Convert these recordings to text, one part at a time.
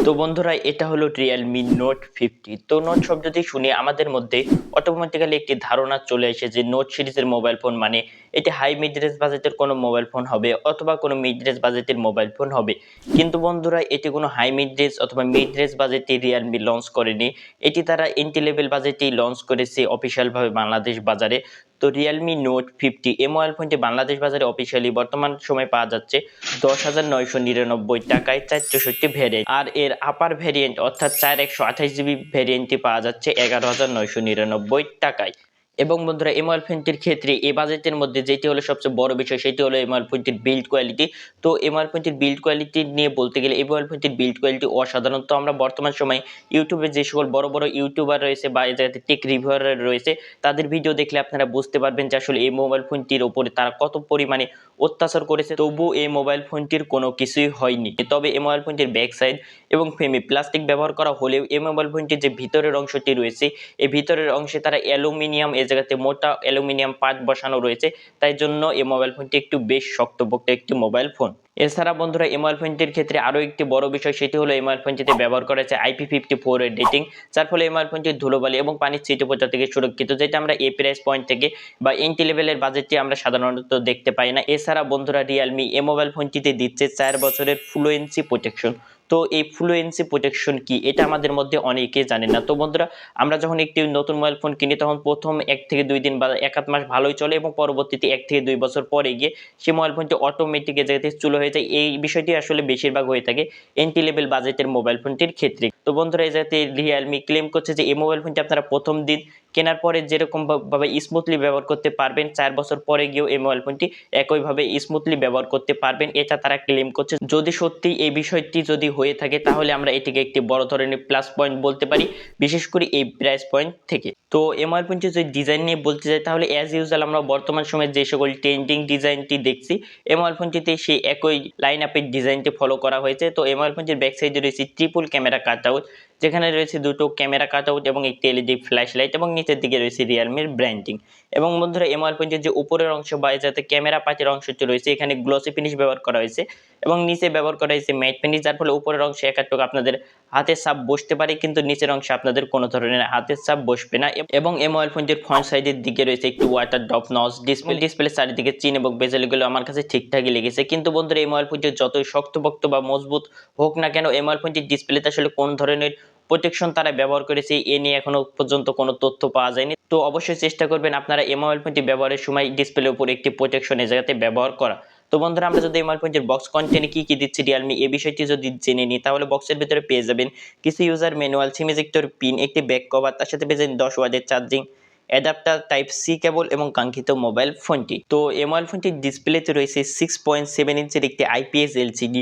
তো বন্ধুরা এটা হলো Realme Note 50। তো নোট শব্দটি শুনে আমাদের মধ্যে অটোমেটিক্যালি একটি ধারণা চলে আসে যে নোট সিরিজের মোবাইল ফোন মানে এটি হাই মিড রেঞ্জ বাজেটের কোনো মোবাইল ফোন হবে অথবা কোনো মিড রেঞ্জ বাজেটের মোবাইল ফোন হবে। কিন্তু বন্ধুরা এটি কোনো হাই মিড রেঞ্জ অথবা মিড রেঞ্জ বাজেটে Realme লঞ্চ করেনি। এটি তারা এন্ট্রি লেভেল বাজেটেই লঞ্চ করেছে অফিসিয়াল ভাবে বাংলাদেশ বাজারে। তো Realme Note 50 এই মোবাইল ফোনটি বাংলাদেশ বাজারে অফিসিয়ালি বর্তমান সময়ে পাওয়া যাচ্ছে 10,999 টাকায় 464 ভ্যারিয়েন্ট। আর এর আপার ভ্যারিয়েন্ট অর্থাৎ 4128 জিবি ভ্যারিয়েন্টটি পাওয়া যাচ্ছে 11,999 টাকায়। এবং বন্ধুরা এই মোবাইল ফোনটির ক্ষেত্রে এই বাজেটের মধ্যে যেটি হলো সবচেয়ে বড় বিষয় সেটি হলো এই মোবাইল ফোনটির বিল্ড কোয়ালিটি। তো এই মোবাইল ফোনটির বিল্ড কোয়ালিটি নিয়ে বলতে গেলে এই মোবাইল ফোনটির বিল্ড কোয়ালিটি অসাধারণ। তো আমরা বর্তমান সময়ে ইউটিউবে যে সকল বড় বড় ইউটিউবার রয়েছে বা এই জায়গাতে টেক রিভিউয়ার রয়েছে তাদের ভিডিও দেখলে আপনারা বুঝতে পারবেন যে আসলে এই মোবাইল ফোনটির ওপরে তারা কত পরিমাণে অত্যাচার করেছে, তবু এই মোবাইল ফোনটির কোনো কিছুই হয়নি। তবে এই মোবাইল ফোনটির ব্যাক সাইড এবং ফ্রেমে প্লাস্টিক ব্যবহার করা হলেও এই মোবাইল ফোনটির যে ভিতরের অংশটি রয়েছে এই ভিতরের অংশে তারা অ্যালুমিনিয়াম এই জায়গাতে মোটা অ্যালুমিনিয়াম পার্ট বসানো রয়েছে, তাই জন্য এই মোবাইল ফোনটি একটু বেশ শক্তপোক্ত একটি মোবাইল ফোন। এছাড়া বন্ধুরা এই মোবাইল ফোনটির ক্ষেত্রে আরও একটি বড় বিষয় সেটি হলো এই মোবাইল ফোনটিতে ব্যবহার করা হয়েছে IP54 এর রেটিং, যার ফলে এই মোবাইল ফোনটি ধুলোবালি এবং পানির ছিটে ফোঁটা থেকে সুরক্ষিত, যেটা আমরা এই প্রাইস পয়েন্ট থেকে বা এন্ট্রি লেভেলের বাজেটটি আমরা সাধারণত দেখতে পাই না। এছাড়া বন্ধুরা Realme এই মোবাইল ফোনটিতে দিচ্ছে 4 বছরের ফ্লুয়েন্সি প্রোটেকশন। তো এই ফ্লুয়েন্সি প্রোটেকশন কি এটা আমাদের মধ্যে অনেকে জানে না। তো বন্ধুরা আমরা যখন একটি নতুন মোবাইল ফোন কিনি তখন প্রথম 1 থেকে 2 দিন বা 1 মাস ভালোই চলে এবং পরবর্তীতে 1 থেকে 2 বছর পরে গিয়ে সেই মোবাইল ফোনটি অটোমেটিক এ জায়গাতে চুলো হয়ে যায়। এই বিষয়টি আসলে বেশিরভাগ হয়ে থাকে এন্ট্রি লেভেল বাজেটের মোবাইল ফোনটির ক্ষেত্রে। তো বন্ধুরা এই জায়গাতে Realme ক্লেম করছে যে এই মোবাইল ফোনটি আপনারা প্রথম দিন কেনার পরে যেরকম ভাবে স্মুথলি ব্যবহার করতে পারবেন 4 বছর পরে গিয়েও এই মোবাইল ফোনটি একইভাবে স্মুথলি ব্যবহার করতে পারবেন, এটা তারা ক্লেম করছে। যদি সত্যি এই বিষয়টি যদি হয়ে থাকে তাহলে আমরা এটিকে একটি বড় ধরনের প্লাস পয়েন্ট বলতে পারি, বিশেষ করে এই প্রাইস পয়েন্ট থেকে। তো এই মোবাইল ফোনটি যদি ডিজাইন নিয়ে বলতে যাই তাহলে অ্যাজ ইউজুয়াল আমরা বর্তমান সময়ে যে সকল ট্রেন্ডিং ডিজাইনটি দেখছি এই মোবাইল ফোনটিতে সেই একই লাইন আপের ডিজাইনটি ফলো করা হয়েছে। তো এই মোবাইল ফোনটির ব্যাক সাইডে রয়েছে ট্রিপল ক্যামেরা কাটআউট, যেখানে রয়েছে দুটো ক্যামেরা কাটআউট এবং একটি এলইডি ফ্ল্যাশ লাইট এবং নিচের দিকে রয়েছে Realme-র ব্র্যান্ডিং। এবং বন্ধুরা এই মোবাইল ফোনটির যে উপরের অংশ বা যাতে ক্যামেরা পার্টের অংশটি রয়েছে এখানে গ্লসি ফিনিশ ব্যবহার করা হয়েছে এবং নিচে ব্যবহার করা হয়েছে ম্যাট ফিনিশ, যার ফলে উপরের অংশে একাটুকু আপনাদের হাতের ছাপ বসতে পারে কিন্তু নিচের অংশে আপনাদের কোনো ধরনের হাতের ছাপ বসবে না। এবং এই মোবাইল ফোনটির ফ্রন্ট সাইডের দিকে রয়েছে একটি ওয়াটার ড্রপ নচ ডিসপ্লে চারিদিকে চিন এবং বেজেলগুলো আমার কাছে ঠিকঠাকই লেগেছে। কিন্তু বন্ধুরা এই মোবাইল ফোনটি যতই শক্তপোক্ত বা মজবুত হোক না কেন এই মোবাইল ফোনটির ডিসপ্লেতে আসলে কোন ধরনের প্রোটেকশন তারা ব্যবহার করেছে এ নিয়ে এখনো পর্যন্ত কোনো তথ্য পাওয়া যায়নি। তো অবশ্যই চেষ্টা করবেন আপনারা এই মোবাইল ফোনটি ব্যবহারের সময় ডিসপ্লের উপর একটি প্রোটেকশন এই জায়গাতে ব্যবহার করা। তো বন্ধুরা আমরা যদি এই মোবাইল ফোনটির বক্স কন্টেন্টে কি কি দিচ্ছে Realme এই বিষয়টি যদি জেনে নিই তাহলে বক্সের ভিতরে পেয়ে যাবেন কিছু user manual, SIM ejector pin, একটি ব্যাক কভার, তার সাথে পেয়ে যাবেন 10 ওয়াটের charging adapter, type C cable এবং কাঙ্ক্ষিত মোবাইল ফোনটি। তো এই মোবাইল ফোনটির ডিসপ্লেতে রয়েছে 6.7 ইঞ্চের একটি IPS LCD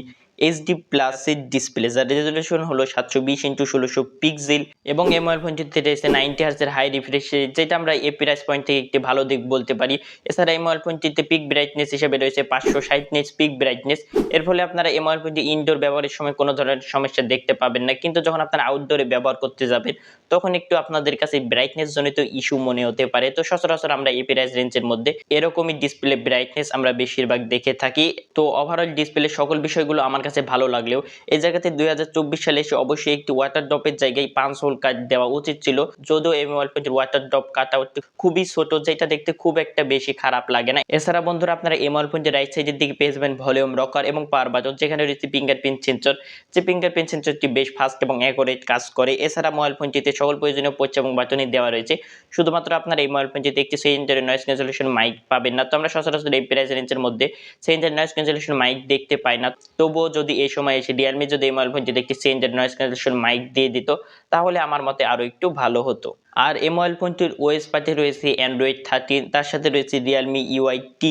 এইচডি প্লাসের ডিসপ্লে, যার রেজলিউশন হলো 720x1600 পিক্সেল এবং এই মোবাইল ফোনটিতে রয়েছে 90 হার্টজের হাই রিফ্রেশ রেট, যেটা আমরা এই প্রাইস পয়েন্ট থেকে একটি ভালো দিক বলতে পারি। এছাড়া এই মোবাইল ফোনটিতে পিক ব্রাইটনেস হিসেবে রয়েছে 560 নিটস পিক ব্রাইটনেস, এর ফলে আপনারা এই মোবাইল ফোনটি ইনডোর ব্যবহারের সময় কোনো ধরনের সমস্যা দেখতে পাবেন না, কিন্তু যখন আপনারা আউটডোরে ব্যবহার করতে যাবেন তখন একটু আপনাদের কাছে ব্রাইটনেস জনিত ইস্যু মনে হতে পারে। তো সচরাচর আমরা এই প্রাইস রেঞ্জের মধ্যে এরকমই ডিসপ্লে ব্রাইটনেস আমরা বেশিরভাগ দেখে থাকি। তো ওভারঅল ডিসপ্লে সকল বিষয়গুলো আমার কাছে ভালো লাগলেও এই জায়গাতে 2024 সালে এসে অবশ্যই একটি ওয়াটার ড্রপের জায়গায় 5 হোল কাট দেওয়া উচিত ছিল, যদিও এই মোবাইল ফোনটির ওয়াটার ড্রপ কাটআউট খুবই ছোট, যেটা দেখতে খুব একটা বেশি খারাপ লাগে না। এছাড়া বন্ধুরা আপনারা এই মোবাইল ফোনটির রাইট সাইডের দিকে পেয়ে যাবেন ভলিউম রকার এবং পাওয়ার বাটন, যেখানে রয়েছে ফিঙ্গারপ্রিন্ট সেন্সর, যে ফিঙ্গারপ্রিন্ট সেন্সরটি বেশ ফাস্ট এবং অ্যাকুরেট কাজ করে। এছাড়া মোবাইল ফোনটিতে সকল প্রয়োজনীয় পোর্ট এবং বাটনই দেওয়া রয়েছে, শুধুমাত্র আপনারা এই মোবাইল ফোনটিতে একটি সেকেন্ডারি নয়েজ ক্যান্সেলেশন মাইক পাবেন না। তো আমরা সচরাচর এই প্রাইস রেঞ্জের মধ্যে সেকেন্ডারি নয়েজ ক্যান্সেলেশন মাইক দেখতে পাই না, তবুও যদি এই সময় এসে Realme যদি এই মোবাইল ফোনটিতে একটি সেকেন্ডারি নয়েজ ক্যান্সেলেশন মাইক দিয়ে দিত তাহলে আমার মতে আরো একটু ভালো হতো। আর এই মোবাইল ফোনটির ওএস পার্টে রয়েছে Android 13, তার সাথে রয়েছে Realme UI-T।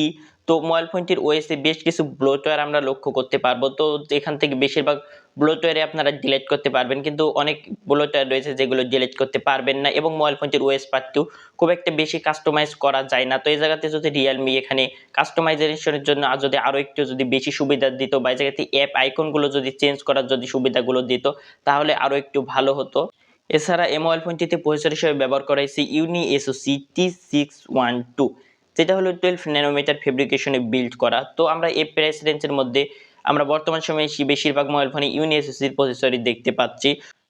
তো মোবাইল ফোনটির ওএসে বেশ কিছু ব্লোটওয়্যার আমরা লক্ষ্য করতে পারবো, তো এখান থেকে বেশিরভাগ ব্লোটওয়্যারে আপনারা ডিলিট করতে পারবেন, কিন্তু অনেক ব্লোটওয়্যার রয়েছে যেগুলো ডিলিট করতে পারবেন না এবং মোবাইল ফোনটির ওএস পার্টটিও খুব একটা বেশি কাস্টমাইজ করা যায় না। তো এই জায়গাতে যদি Realme এখানে কাস্টমাইজেশনের জন্য যদি আরো একটু যদি বেশি সুবিধা দিত বা এই জায়গাতে অ্যাপ আইকনগুলো যদি চেঞ্জ করার যদি সুবিধাগুলো দিত তাহলে আরো একটু ভালো হতো। এছাড়া এই মোবাইল ফোনটিতে প্রসেসর হিসেবে ব্যবহার করা হয়েছে ইউনি SoC T612, যেটা হলো 12 ন্যানোমিটার ফেব্রিকেশনে বিল্ড করা। তো আমরা এই প্রাইস রেঞ্জের মধ্যে আমরা বর্তমান সময়ে বেশিরভাগ মোবাইল ফোনে ইউনিএসএসির প্রসেসরই দেখতে পাচ্ছি।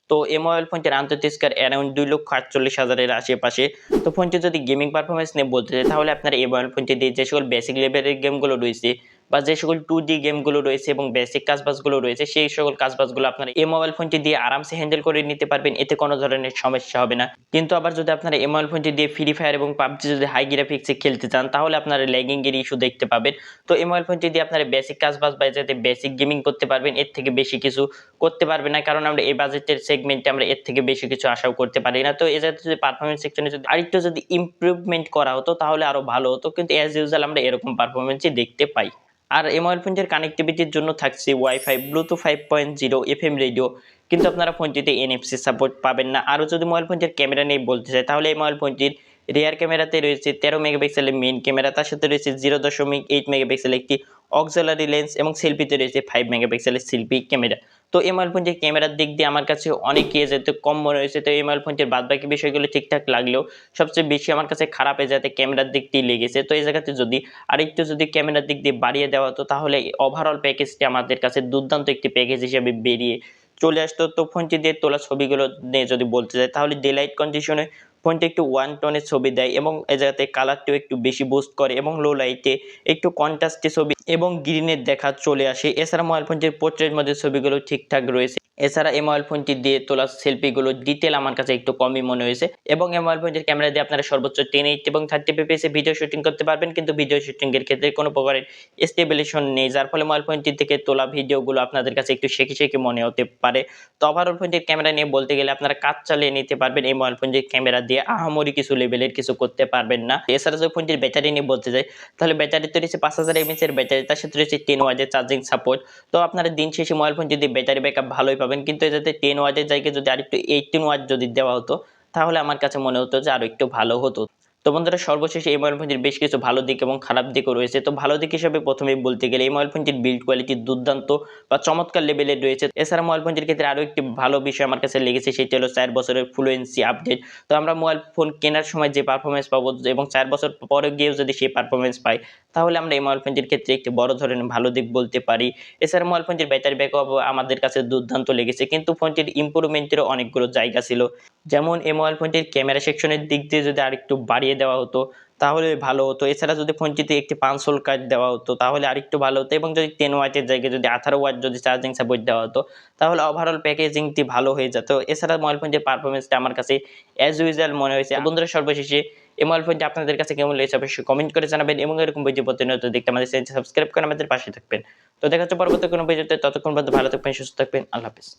তো এই মোবাইল ফোনটির আন্তর্জাতিক স্কোর অ্যারাউন্ড 2,48,000-এর আশেপাশে। তো ফোনটি যদি গেমিং পারফরমেন্স নিয়ে বলতে চাই, তাহলে আপনার এই মোবাইল ফোনটি দিয়ে যে সকল বেসিক লেভেলের গেমগুলো রয়েছে বা যে সকল 2D গেমগুলো রয়েছে এবং বেসিক কাজবাজগুলো রয়েছে, সেই সকল কাজবাজগুলো আপনারা এই মোবাইল ফোনটি দিয়ে আরামসে হ্যান্ডেল করে নিতে পারবেন। এতে কোনো ধরনের সমস্যা হবে না। কিন্তু আবার যদি আপনারা এই মোবাইল ফোনটি দিয়ে ফ্রি ফায়ার এবং পাবজি যদি হাই গ্রাফিক্সে খেলতে চান, তাহলে আপনারা ল্যাগিং এর ইস্যু দেখতে পাবেন। তো এই মোবাইল ফোনটি দিয়ে আপনারা বেসিক কাজবাজ বা যাতে বেসিক গেমিং করতে পারবেন, এর থেকে বেশি কিছু করতে পারবে না। কারণ আমরা এই বাজেটের সেগমেন্টে আমরা এর থেকে বেশি কিছু আশাও করতে পারি না। তো এই জাতীয় যদি পারফরম্যান্স সেকশনে যদি আরেকটু যদি ইমপ্রুভমেন্ট করা হতো, তাহলে আরো ভালো হতো। কিন্তু অ্যাজ ইউজুয়াল আমরা এরকম পারফরম্যান্সই দেখতে পাই। আর এই মোবাইল ফোনটির কানেক্টিভিটির জন্য থাকছে ওয়াইফাই, ব্লুটুথ 5.0, এফএম রেডিও। কিন্তু আপনারা ফোনটিতে এনএফসি সাপোর্ট পাবেন না। আরও যদি মোবাইল ফোনটির ক্যামেরা নিয়ে বলতে চাই, তাহলে এই মোবাইল ফোনটির রিয়ার ক্যামেরাতে রয়েছে 13 মেগাপিক্সেলের মেইন ক্যামেরা, তার সাথে রয়েছে 0.8 মেগাপিক্সেলের একটি অক্সিলারি লেন্স এবং সেলফিতে রয়েছে 5 মেগাপিক্সেলের সেলফি ক্যামেরা। তো এই মোবাইল ফোনটির ক্যামেরার দিক দিয়ে আমার কাছে অনেকই যেহেতু কম মনে হয়েছে। তো এই মোবাইল ফোনটির বাদবাকি বিষয়গুলো ঠিকঠাক লাগলেও সবচেয়ে বেশি আমার কাছে খারাপ যাতে ক্যামেরার দিকটি লেগেছে। তো এই জায়গাতে যদি আরেকটু যদি ক্যামেরার দিক দিয়ে বাড়িয়ে দেওয়া হতো, তাহলে ওভারঅল প্যাকেজটি আমাদের কাছে দুর্দান্ত একটি প্যাকেজ হিসেবে বেরিয়ে চলে আসতো। তো ফোনটি দিয়ে তোলা ছবিগুলো নিয়ে যদি বলতে চাই, তাহলে ডে লাইট কন্ডিশনে ফোনটি একটু ওয়ান টোনের ছবি দেয় এবং এই জায়গাতে কালারটিও একটু বেশি বুস্ট করে এবং লো লাইটে একটু কন্ট্রাস্টে ছবি এবং গ্রিনের দেখা চলে আসে। এছাড়া মোবাইল ফোনটির পোর্ট্রেট মধ্যে ছবিগুলো ঠিকঠাক রয়েছে। এছাড়া এই মোবাইল ফোনটি দিয়ে তোলা সেলফিগুলো ডিটেল আমার কাছে একটু কমই মনে হয়েছে এবং এই মোবাইল ফোনটির ক্যামেরা দিয়ে আপনারা সর্বোচ্চ 1080 এবং 30 fps ভিডিও শুটিং করতে পারবেন। কিন্তু ভিডিও শুটিং এর ক্ষেত্রে কোনো প্রকারের স্টেবিলাইজেশন নেই, যার ফলে মোবাইল ফোনটি থেকে তোলা ভিডিওগুলো আপনাদের কাছে একটু শেকি শেকি মনে হতে পারে। তো ওভারঅল ফোনটির ক্যামেরা নিয়ে বলতে গেলে আপনারা কাজ চালিয়ে নিতে পারবেন এই মোবাইল ফোনটির ক্যামেরা দিয়ে, আহামরি কিছু লেভেলের কিছু করতে পারবেন না। এছাড়া যদি ফোনটির ব্যাটারি নিয়ে বলতে যাই, তাহলে ব্যাটারিতে রয়েছে 5000 mAh এর ব্যাটারি, তার সাথে রয়েছে 10 ওয়াটের চার্জিং সাপোর্ট। তো আপনারা দিন শেষে মোবাইল ফোনটি দিয়ে ব্যাটারি ব্যাকআপ ভালোই পাবেন। কিন্তু এটাতে 10 ওয়াটের জায়গায় যদি আরেকটু 18 ওয়াট যদি দেওয়া হতো, তাহলে আমার কাছে মনে হতো যে আরো একটু ভালো হতো। তো বন্ধুরা, সর্বশেষে এই মোবাইল ফোনটির বেশ কিছু ভালো দিক এবং খারাপ দিকও রয়েছে। তো ভালো দিক হিসেবে প্রথমেই বলতে গেলে এই মোবাইল ফোনটির বিল্ড কোয়ালিটি দুর্দান্ত বা চমৎকার লেভেলের রয়েছে। এছাড়া মোবাইল ফোনটির ক্ষেত্রে আরো একটি ভালো বিষয় আমার কাছে লেগেছে, সেটি হলো 4 বছরের ফ্লুয়েন্সি আপডেট। তো আমরা মোবাইল ফোন কেনার সময় যে পারফরম্যান্স পাবো এবং 4 বছর পরে গিয়েও যদি সেই পারফরম্যান্স পাই, তাহলে আমরা এই মোবাইল ফোনটির ক্ষেত্রে একটি বড় ধরনের ভালো দিক বলতে পারি। এছাড়া মোবাইল ফোনটির ব্যাটারি ব্যাকআপ আমাদের কাছে দুর্দান্ত লেগেছে, কিন্তু ফোনটির ইমপ্রুভমেন্টেরও অনেকগুলো জায়গা ছিল। যেমন এই মোবাইল ফোনটির ক্যামেরা সেকশনের দিক দিয়ে যদি আরেকটু বাড়িয়ে দেওয়া হতো, তাহলে ভালো হতো। এছাড়া যদি ফোনটিতে একটি পাঁচশোল কার্ড দেওয়া হতো, তাহলে আরেকটু ভালো হতো এবং যদি 10 ওয়াটের জায়গায় যদি 18 ওয়াট যদি চার্জিং সাপোর্ট দেওয়া হতো, তাহলে ওভারঅল প্যাকেজিংটি ভালো হয়ে যেত। এছাড়া মোবাইল ফোনটির পারফরম্যান্সটা আমার কাছে অ্যাজ ইউজুয়াল মনে হয়েছে। বন্ধুরা, সর্বশেষে এই মোবাইল ফোনটি আপনাদের কাছে কেমন লেগেছে অবশ্যই কমেন্ট করে জানাবেন এবং এরকম ভিডিও প্রতিনিয়ত দেখতে আমাদের চ্যানেলটি সাবস্ক্রাইব করে আমাদের পাশে থাকবেন। তো দেখা হচ্ছে পরবর্তী কোনো ভিডিওতে। ততক্ষণ পর্যন্ত ভালো থাকবেন, সুস্থ থাকবেন। আল্লাহ হাফেজ।